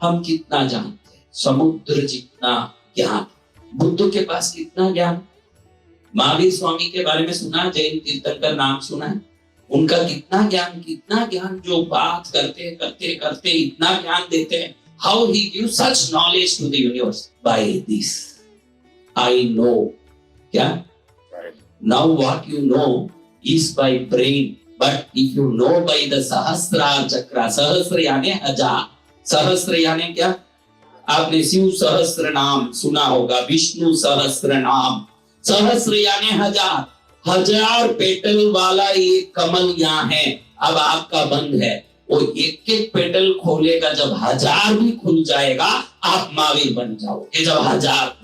हम कितना जानते हैं? समुद्र जितना ज्ञान। बुद्ध के पास कितना ज्ञान? महावीर स्वामी के बारे में सुना, जैन तीर्थंकर नाम सुना है? उनका कितना ज्ञान, जो बात करते करते करते इतना ज्ञान देते हैं। How he give such knowledge to the universe? By this I know. क्या? Now what you know is by brain, but if you know by the sahasrara chakra, सहस्र यानी हजार, सहस्र यानी क्या? आपने शिव सहस्त्र नाम सुना होगा, विष्णु सहस्त्र नाम, सहस्र यानी हजार, हजार पेटल वाला ये कमल यहाँ है। अब आपका बंद है, वो एक एक पेटल खोलेगा, जब हजार भी खुल जाएगा आप महावीर बन जाओगे। जब हजार,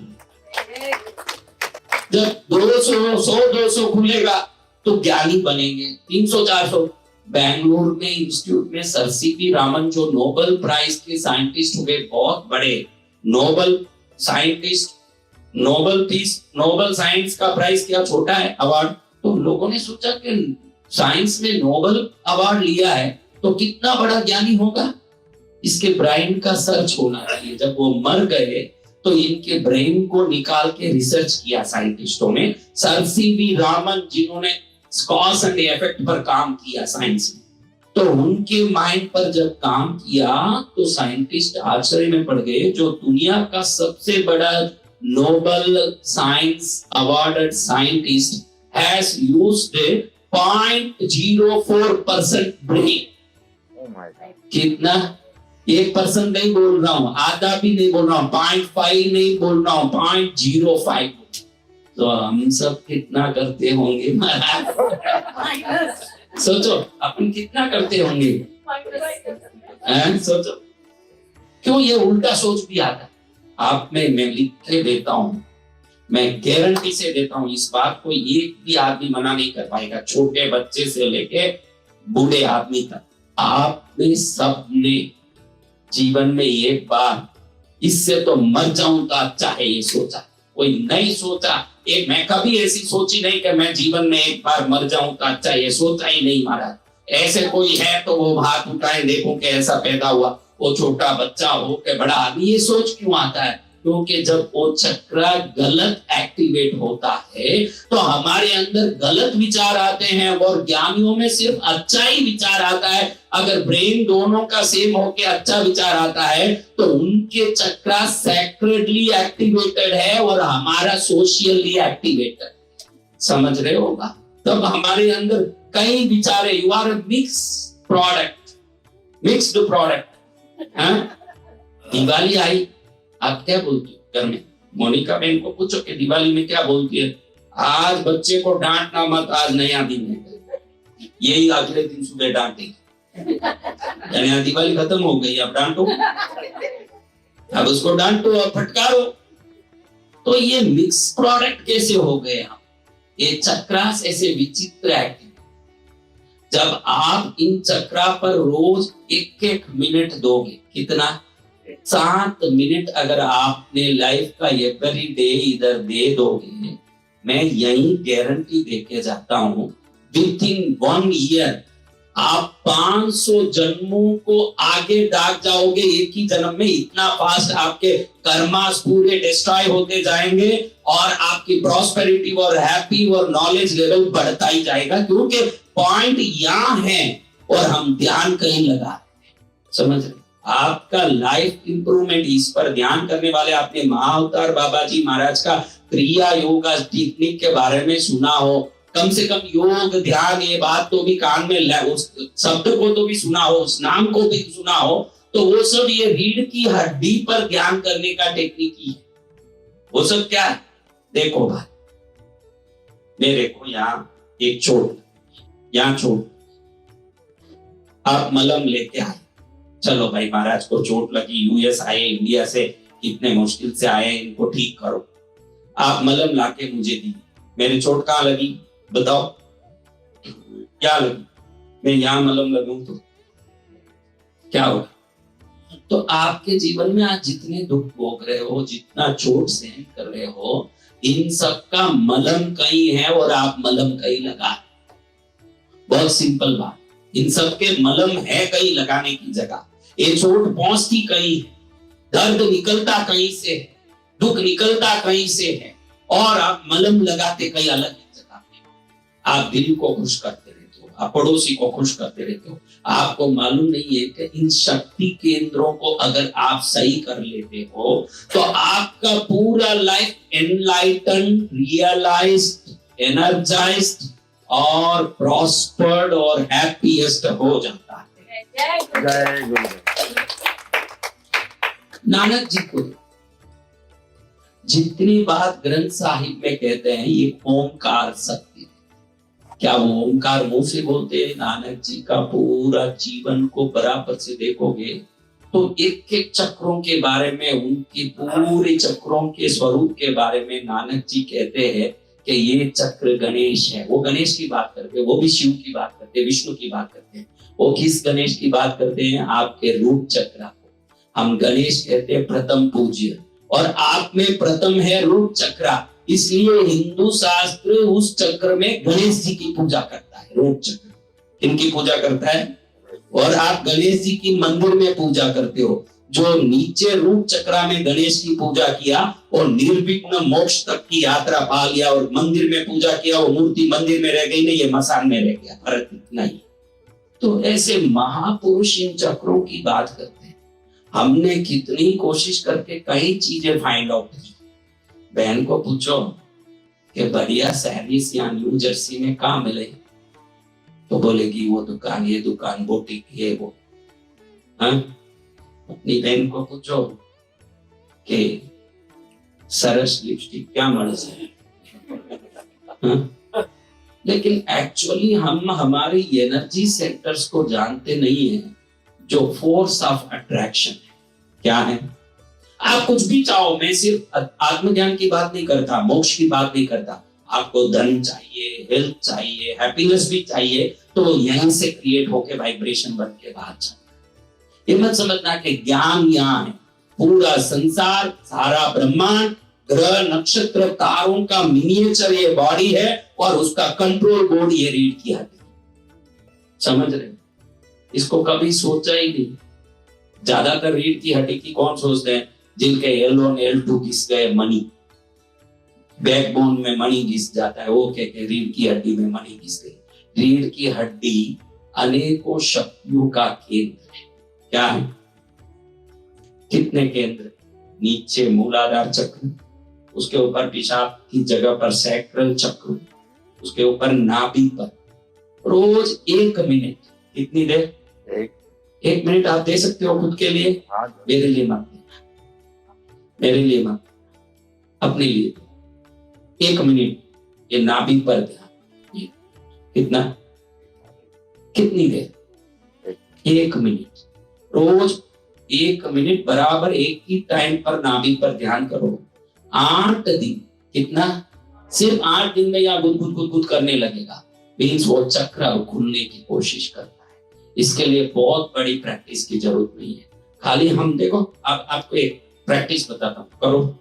जब 200 100 200 खुलेगा तो ज्ञानी बनेंगे। 300 400। बेंगलुरु में इंस्टीट्यूट में सर सीवी रामन जो नोबेल प्राइज के साइंटिस्ट हुए, बहुत बड़े नोबेल साइंटिस्ट, नोबेल साइंस का प्राइज क्या छोटा है अवार्ड? तो लोगों ने सोचा कि साइंस में नोबेल अवार्ड लिया है तो कितना बड़ा ज्ञानी होगा, इसके ब्रेन का सर्च होना चाहिए। जब वो मर गए तो इनके ब्रेन को निकाल के रिसर्च किया साइंटिस्टों ने। सर सीवी रामन जिन्होंने कॉज एंड इफेक्ट पर काम किया साइंस में, तो उनके माइंड पर जब काम किया तो साइंटिस्ट आश्चर्य में पड़ गए। जो दुनिया का सबसे बड़ा Nobel science awarded scientist has used 0.04% brain. कितना? 1% नहीं बोल रहा हूं, आधा भी नहीं बोल रहा हूं, 0.5 नहीं बोल रहा हूं, 0.05। तो हम सब कितना करते होंगे महाराज? सोचो अपन कितना करते होंगे? सोचो, क्यों ये उल्टा सोच भी आता है आप में? मैं लिख के देता हूं, मैं गारंटी से देता हूं, इस बात को एक भी आदमी मना नहीं कर पाएगा, छोटे बच्चे से लेके बूढ़े आदमी तक। आपने सबने जीवन में एक बार इससे तो मर जाऊं तो अच्छा है ये सोचा? कोई नहीं सोचा। एक मैं कभी ऐसी सोची नहीं कि मैं जीवन में एक बार मर जाऊं तो अच्छा, ये सोचा ही नहीं महाराज। ऐसे कोई है तो वो हाथ उठाए, देखो कि ऐसा पैदा हुआ, वो छोटा बच्चा हो के बड़ा आदमी। ये सोच क्यों आता है? क्योंकि जब वो चक्र गलत एक्टिवेट होता है तो हमारे अंदर गलत विचार आते हैं, और ज्ञानियों में सिर्फ अच्छा ही विचार आता है। अगर ब्रेन दोनों का सेम होके अच्छा विचार आता है तो उनके चक्र सैक्रेडली एक्टिवेटेड है और हमारा सोशियली एक्टिवेटेड। समझ रहे होगा? तब हमारे अंदर कई विचार है। You are mixed product. Diwali आई, आप क्या बोलती हो घर में? मोनिका बहन को पूछो कि दिवाली में क्या बोलती है? आज बच्चे को डांटना मत, आज नया दिन है। यही अगले दिन सुबह डांटेगी, यानी दिवाली खत्म हो गई, अब डांटो, अब उसको डांटो और फटकारो। तो ये मिक्स प्रोडक्ट कैसे हो गए हम? ये चक्रास ऐसे विचित्र एक्टिव। जब आप इन चक्रा पर रोज 1-1 मिनट दोगे, कितना? 7 मिनट अगर आपने लाइफ का एवरी डे इधर दे दोगे, मैं यही गारंटी देके जाता हूं, विद इन 1 ईयर आप 500 जन्मों को आगे दाग जाओगे एक ही जन्म में। इतना फास्ट आपके कर्मास पूरे डिस्ट्रॉय होते जाएंगे और आपकी प्रॉस्पेरिटी और हैप्पी और नॉलेज लेवल बढ़ता ही जाएगा, क्योंकि पॉइंट यहां है और हम ध्यान कहीं लगा रहे हैं। समझ रहे? आपका लाइफ इंप्रूवमेंट, इस पर ध्यान करने वाले आपने महाअवतार बाबा जी महाराज का क्रिया योगा टेक्निक के बारे में सुना हो, कम से कम योग ध्यान ये बात तो भी कान में, उस शब्द को तो भी सुना हो, उस नाम को भी सुना हो, तो वो सब ये रीढ़ की हड्डी पर ध्यान करने का टेक्निक ही है। वो सब क्या है? देखो भाई, मेरे को यहाँ एक चोट, यहाँ चोट, आप मलम लेके आए, चलो भाई महाराज को चोट लगी, यूएस आए, इंडिया से कितने मुश्किल से आए, इनको ठीक करो। आप मलम लाके मुझे दी, मेरी चोट कहाँ लगी बताओ? क्या लगी? मैं यहां मलम लगूं तो क्या होगा? तो आपके जीवन में आज जितने दुख भोग रहे हो, जितना चोट सहन कर रहे हो, इन सब का मलम कहीं है और आप मलम कहीं लगा। बहुत सिंपल बात, इन सब के मलम है कहीं लगाने की जगह। ये चोट पहुंचती कहीं दर्द निकलता कहीं से है, दुख निकलता कहीं से है, और आप मलहम लगाते कहीं अलग जगह पे। आप दिल को खुश करते रहते हो, आप पड़ोसी को खुश करते रहते हो। आपको मालूम नहीं है कि इन शक्ति केंद्रों को अगर आप सही कर लेते हो तो आपका पूरा लाइफ एनलाइटन, रियलाइज्ड, एनर्जाइज्ड और प्रॉस्पर्ड और हैप्पीएस्ट हो जाता है। जय गुरुदेव। नानक जी को जितनी बात ग्रंथ साहिब में कहते हैं ये ओंकार सत्य है। क्या वो ओंकार मुंह से बोलते हैं? नानक जी का पूरा जीवन को बराबर से देखोगे तो एक एक चक्रों के बारे में, उनके पूरे चक्रों के स्वरूप के बारे में नानक जी कहते हैं कि ये चक्र गणेश है। वो गणेश की बात करते हैं, वो भी शिव की बात करते हैं, विष्णु की बात करते हैं। वो किस गणेश की बात करते हैं? आपके रूप चक्र को हम गणेश कहते हैं प्रथम पूज्य, और आप में प्रथम है रूप चक्र। इसलिए हिंदू शास्त्र उस चक्र में गणेश जी की पूजा करता है। रूप चक्र इनकी पूजा करता है, और आप गणेश जी की मंदिर में पूजा करते हो। जो नीचे रूप चक्रा में गणेश की पूजा किया और निर्विघ्न मोक्ष तक की यात्रा पा लिया, और मंदिर में पूजा किया, वो मूर्ति मंदिर में रह गई नहीं, ये मसान में रह गया, फर्क इतना ही। तो ऐसे महापुरुष इन चक्रों की बात करते हैं। हमने कितनी कोशिश करके कई चीजें फाइंड आउट की। बहन को पूछो कि बढ़िया सैरिस या न्यू जर्सी में कहाँ मिले, तो बोलेगी वो दुकान, ये दुकान, बुटीक, ये वो। हाँ, अपनी बहन को पूछो कि सरस लिपस्टिक क्या मर्ज है। हाँ? लेकिन एक्चुअली हम हमारी एनर्जी सेंटर्स को जानते नहीं है, जो फोर्स ऑफ अट्रैक्शन है। क्या है? आप कुछ भी चाहो, मैं सिर्फ आत्मज्ञान की बात नहीं करता, मोक्ष की बात नहीं करता। आपको धन चाहिए, हेल्थ चाहिए, हैप्पीनेस भी चाहिए, तो यहीं से क्रिएट होके वाइब्रेशन बन के बाहर जाए। ये मत समझना कि ज्ञान यहाँ है। पूरा संसार, सारा ब्रह्मांड, ग्रह, नक्षत्र, तारों का मिनिएचर ये बॉडी है, और उसका कंट्रोल बोर्ड ये रीढ़ की हड्डी। समझ रहे? इसको कभी सोचा ही नहीं। ज्यादातर रीढ़ की हड्डी की कौन सोचते हैं? जिनके L1 L2 घिस गए मणि, बैकबोन में मणि घिस जाता है, वो कहते हैं रीढ़ की हड्डी में मणि घिस गई। रीढ़ की हड्डी अनेकों शक्तियों का केंद्र है। क्या है? कितने केंद्र? नीचे मूलाधार चक्र, उसके ऊपर पेशाब की जगह पर सैक्रल चक्र, उसके ऊपर नाभि पर। रोज 1 मिनट, कितनी देर? 1 मिनट आप दे सकते हो खुद के लिए? मेरे लिए मत, मेरे लिए मत, अपने लिए 1 मिनट ये नाभि पर ध्यान। कितना? कितनी देर? 1 मिनट। रोज 1 मिनट बराबर एक ही टाइम पर नाभि पर ध्यान करो। 8 दिन। कितना? सिर्फ 8 दिन में या गुद गुद गुद गुद करने लगेगा, मीन्स वो चक्र खुलने की कोशिश करता है। इसके लिए बहुत बड़ी प्रैक्टिस की जरूरत नहीं है। खाली हम देखो, आपको एक प्रैक्टिस बताता हूँ, करो।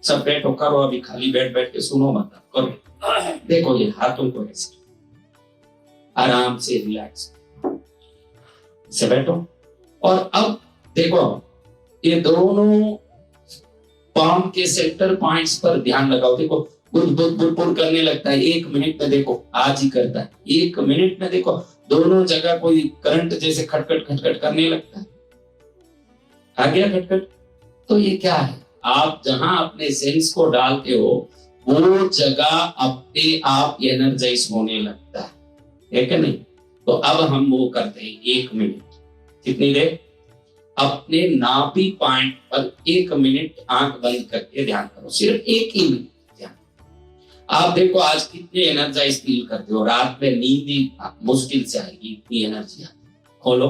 सब बैठो, करो। अभी खाली बैठ के सुनो मत, करो। देखो ये हाथों को ऐसे आराम से रिलैक्स से बैठो, और अब देखो ये दोनों पाम के सेंटर पॉइंट्स पर ध्यान लगाओ। देखो बुद बुद बुद बुद करने लगता है 1 मिनट में। देखो आज ही करता है 1 मिनट में। देखो दोनों जगह कोई करंट जैसे खटखट खटखट करने लगता है। आ गया खटखट? तो ये क्या है? आप जहां अपने सेंस को डालते हो वो जगह अपने आप एनर्जाइज होने लगता है कि नहीं? तो अब हम वो करते हैं 1 मिनट। कितनी देर? अपने नाभि पॉइंट पर 1 मिनट आंख बंद करके ध्यान करो। सिर्फ 1 ही मिनट ध्यान। आप देखो आज कितने एनर्जाइज फील करते हो। रात में नींद ही मुश्किल से आएगी, इतनी एनर्जी आती। खोलो।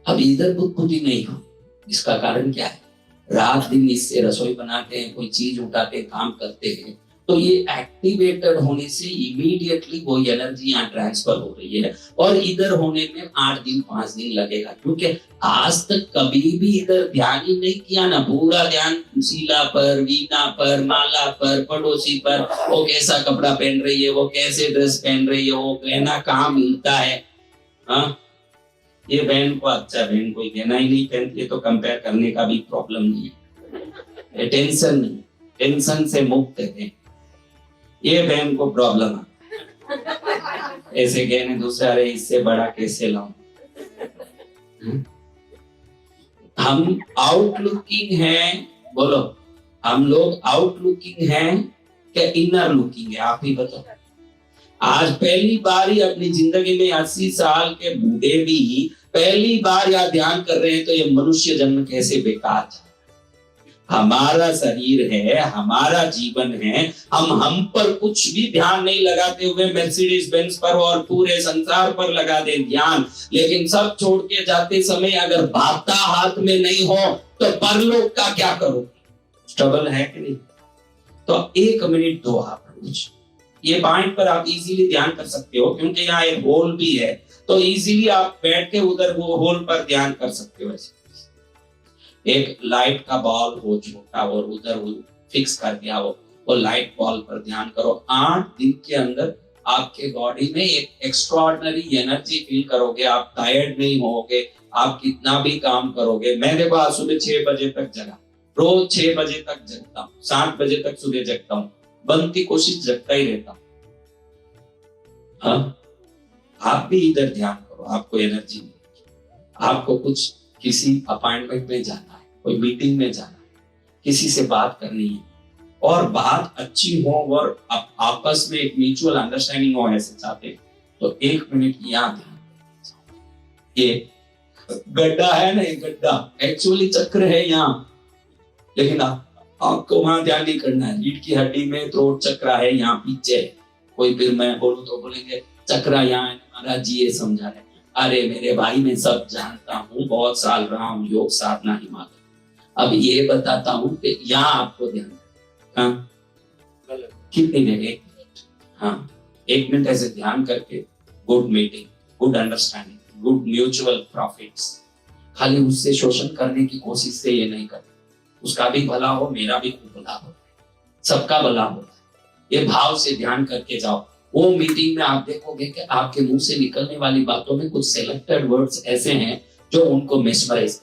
अब इधर बुद्धि नहीं हो। इसका कारण क्या है? रात दिन इससे रसोई बनाते हैं, कोई चीज उठाते हैं, काम करते हैं, तो ये एक्टिवेटेड होने से इमीडिएटली वो एनर्जी यहाँ ट्रांसफर हो रही है, और इधर होने में 8 दिन 5 दिन लगेगा। क्योंकि आज तक कभी भी इधर ध्यान ही नहीं किया ना। पूरा ध्यान शीला पर, वीणा पर, माला पर, पड़ोसी पर, वो कैसा कपड़ा पहन रही है, वो कैसे ड्रेस पहन रही है, वो कहना कहाँ मिलता है। हाँ, ये बहन को अच्छा, बहन को देना ही नहीं पहनती है तो कंपेयर करने का भी प्रॉब्लम नहीं है। टेंशन नहीं, टेंशन से मुक्त है। ये बहन को प्रॉब्लम है, ऐसे कहने दूसरे, अरे इससे बड़ा कैसे लाऊं। हम आउटलुकिंग हैं, बोलो हम लोग आउटलुकिंग हैं क्या इनर लुकिंग है? आप ही बताओ। आज पहली बार ही अपनी जिंदगी में 80 साल के बूढ़े भी पहली बार या ध्यान कर रहे हैं तो ये मनुष्य जन्म कैसे बेकार था। हमारा शरीर है, हमारा जीवन है, हम पर कुछ भी ध्यान नहीं लगाते हुए मर्सिडीज बेंज पर और पूरे संसार पर लगा दे ध्यान, लेकिन सब छोड़ के जाते समय अगर बाता हाथ में नहीं हो तो परलोक का क्या करो? स्ट्रगल है कि नहीं? तो 1 मिनट दो आप रोज, ये पॉइंट पर आप इजीली ध्यान कर सकते हो क्योंकि यहाँ एक होल भी है, तो इजीली आप बैठ के उधर वो होल पर ध्यान कर सकते हो। एक लाइट का बॉल हो छोटा और उधर फिक्स कर दिया हो, वो लाइट बॉल पर ध्यान करो। 8 दिन के अंदर आपके बॉडी में एक एक्स्ट्राऑर्डिनरी एनर्जी फील करोगे, आप टायर्ड नहीं होगे, आप कितना भी काम करोगे। मैं देखो आज सुबह 6 बजे तक जगा, रोज 6 बजे तक जगता हूँ, 7 बजे तक सुबह जगता हूँ, बनती कोशिश जगता ही रहता हूँ। हाँ, आप भी इधर ध्यान करो, आपको एनर्जी मिलेगी। आपको कुछ किसी अपॉइंटमेंट में जाना है, कोई मीटिंग में जाना है, किसी से बात करनी है और बात अच्छी हो और आपस में एक म्यूचुअल अंडरस्टैंडिंग हो, ऐसे चाहते तो 1 मिनट यहाँ ध्यान। ये गड्ढा है ना, ये गड्ढा एक्चुअली चक्र है यहाँ, लेकिन आपको वहां ध्यान नहीं करना है। रीढ़ की हड्डी में थ्रोट चक्र है, यहाँ पीछे है। कोई फिर मैं बोलूं तो बोलेंगे चक्र यहाँ है, महाराज जी ये समझा रहे। अरे मेरे भाई मैं सब जानता हूँ, बहुत साल रहा हूँ योग साधना हिमालय। अब ये बताता हूँ कि यहाँ आपको ध्यान, हाँ कितनी देर? 1 मिनट। हाँ 1 मिनट ऐसे ध्यान करके good meeting, good understanding, good mutual profits. खाली उससे शोषण करने की कोशिश से ये नहीं करना, उसका भी भला हो, मेरा भी खूब भला हो, सबका भला हो, ये भाव से ध्यान करके जाओ। वो मीटिंग में आप देखोगे कि आपके मुंह से निकलने वाली बातों में कुछ सिलेक्टेड वर्ड्स ऐसे हैं जो उनको मेस्मराइज